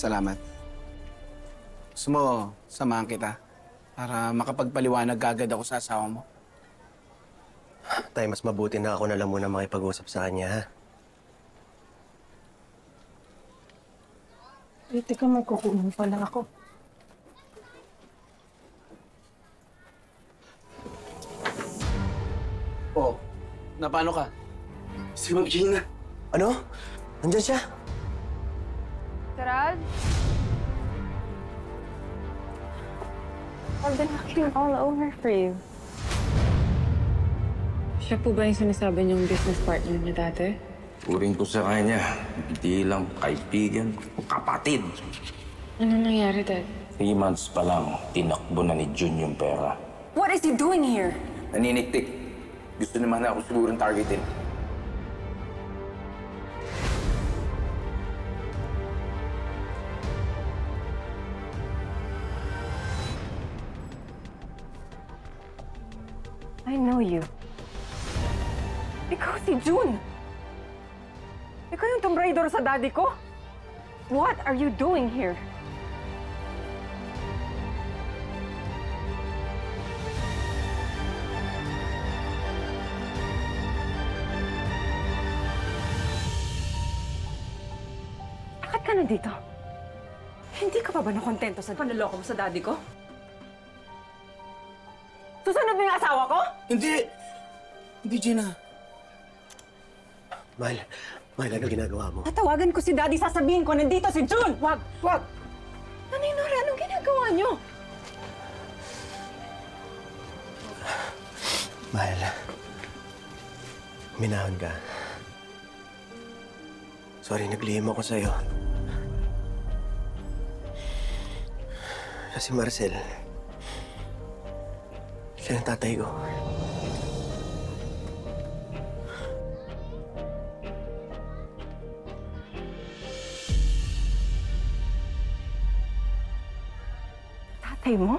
Salamat. Gusto mo, samahan kita para makapagpaliwanag agad ako sa asawa mo. Tay, mas mabuti na ako na lang muna makipag-usap sa kanya, ha? Teka, magkukunin pala ako. Oh, na paano ka? Si Ma'am Gina. Ano? Nandyan siya? Gerald? I've been looking all over for you. Siya po ba yung sinasabi niyong business partner niya dati? Turing ko sa kanya, hindi lang kaibigan, kapatid. Anong nangyari, Dad? 3 months pa lang, tinakbo na ni Jun yung pera. What is he doing here? Naniniktik. Gusto naman ako sigurong targetin. I know you. Ikaw si Jun! Ikaw yung Tomb Raider sa daddy ko? What are you doing here? Bakit ka nandito? Hindi ka pa ba nakontento sa panloloko mo sa daddy ko? Susunod mo yung asawa ko? Hindi! Hindi, Gina. Mahal, ano ginagawa mo? Tatawagan ko si Daddy, sasabihin ko, nandito si Jun! Wag! Wag! Nanay Nora, anong ginagawa niyo? Mahal, minahon ka. Sorry, naglihim ako sa'yo. Siya si Marcel. Siya ang tatay ko. Tatay mo?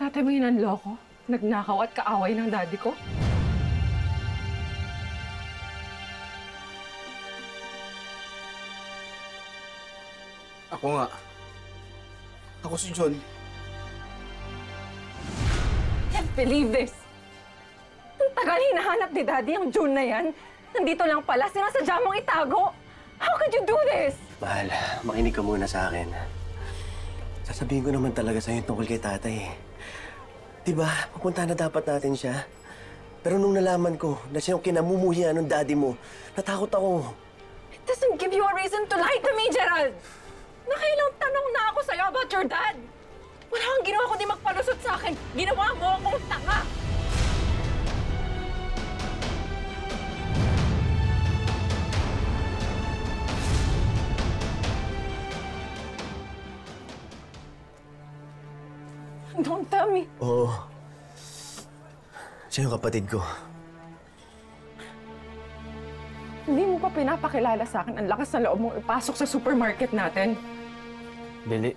Tatay mo yung nanloko? Nagnakaw at kaaway ng daddy ko? Ako nga. Ako si John. Can't believe this! Ang tagal hinahanap ni Daddy ang June na yan. Nandito lang pala, sinasadya mong itago. How could you do this? Mahal, makinig ka muna sa akin. Sasabihin ko naman talaga sa'yo tungkol kay tatay. Diba, pupunta na dapat natin siya. Pero nung nalaman ko na siya yung kinamumuhian ng daddy mo, natakot ako. It doesn't give you a reason to lie to me, Gerald! Nakailang tanong na ako sa'yo about your dad. Wala kang ginawa kundi magpalusot sa akin. Ginawa mo akong tanga. Don't tell me. Oo. Siya yung kapatid ko. Hindi mo pa pinapakilala sa akin ang lakas na loob mong ipasok sa supermarket natin. Dali.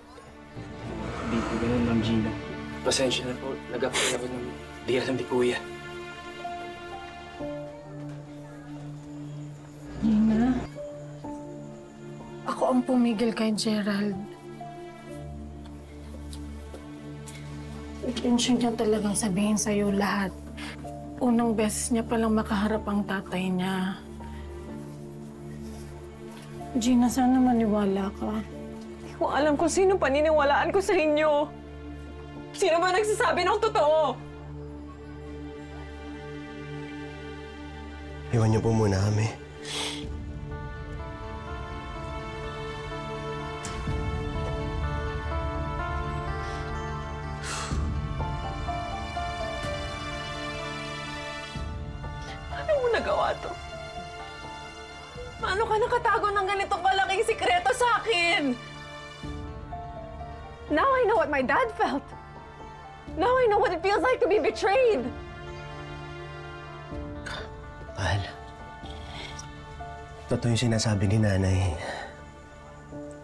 Hindi po ganun, Ma'am Gina. Pasensya na po. Nag-apply ako ng di alam ni Kuya. Gina, ako ang pumigil kay Gerald. Intensyon niya talagang sabihin sa'yo lahat. Unang beses niya palang makaharap ang tatay niya. Gina, sana maniwala ka. Hindi ko alam kung sino paniniwalaan ko sa inyo. Sino ba nagsasabi ng totoo? Iwan niyo po muna kami. Paano mo nagawa to? Paano ka nakatago ng ganitong kalaking sikreto sa akin? Now I know what my dad felt. Now I know what it feels like to be betrayed. Mahal, totoo yung sinasabi ni nanay.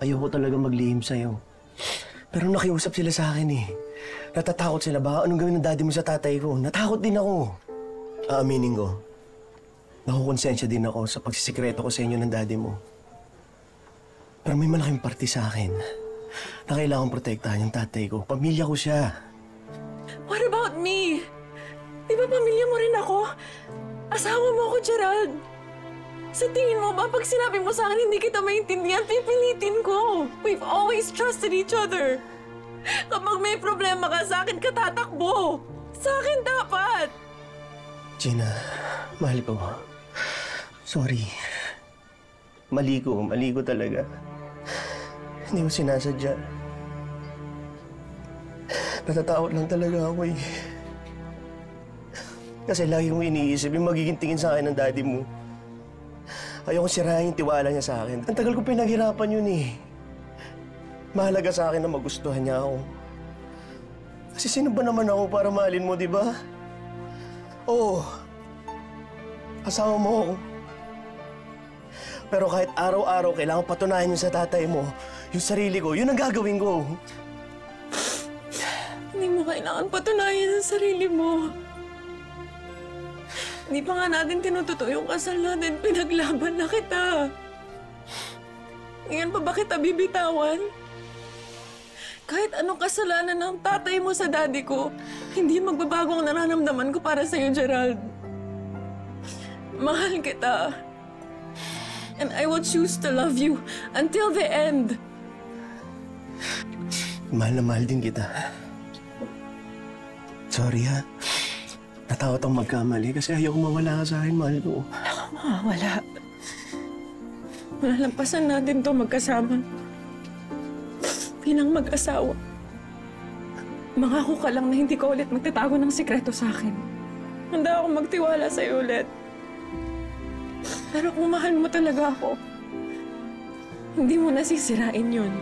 Ayoko talaga maglihim sa'yo. Pero nakiusap sila sa akin eh. Natatakot sila. Baka anong gawin ng daddy mo sa tatay ko? Natakot din ako. Aaminin ko. Nakukonsensya din ako sa pagsisikreto ko sa inyo ng daddy mo. Pero may malaking parte sa akin na kailangan protektahan yung tatay ko. Pamilya ko siya. What about me? Di ba pamilya mo rin ako? Asawa mo ako, Gerald. Sa tingin mo ba, pag sinabi mo sa akin hindi kita maintindihan, pipilitin ko. We've always trusted each other. Kapag may problema ka, sa akin ka tatakbo. Sa akin dapat. Gina, mahal ko. Sorry. Mali ko talaga. Hindi ko sinasadya. Natatakot lang talaga ako eh. Kasi lagi kong iniisip yung magiging tingin sa akin ng daddy mo. Ayokong sirahin yung tiwala niya sa akin. Ang tagal ko pinaghirapan yun eh. Mahalaga sa akin na magustuhan niya ako. Kasi sino ba naman ako para mahalin mo, di ba? Oo. Asawa mo ako. Pero kahit araw-araw kailangan patunayan yun sa tatay mo, yung sarili ko, yun ang gagawin ko. Hindi mo kailangan patunayan sa sarili mo. Hindi pa nga natin tinututo yung kasal natin. Pinaglaban na kita. Ngayon pa ba kita bibitawan? Kahit anong kasalanan ng tatay mo sa daddy ko, hindi magbabago ang nararamdaman ko para sa'yo, Gerald. Mahal kita. And I will choose to love you until the end. Mahal na mahal din kita. Sorry ha. Natakot akong magkamali kasi ayoko mawala ka sa akin, mahal ko. Wala. Malalampasan natin to magkasama. Bilang mag-asawa. Mangako ka lang na hindi ka ulit magtatago ng sikreto sa akin. Handa akong magtiwala sa'yo ulit. Pero kung mahal mo talaga ako, hindi mo nasisirain yun.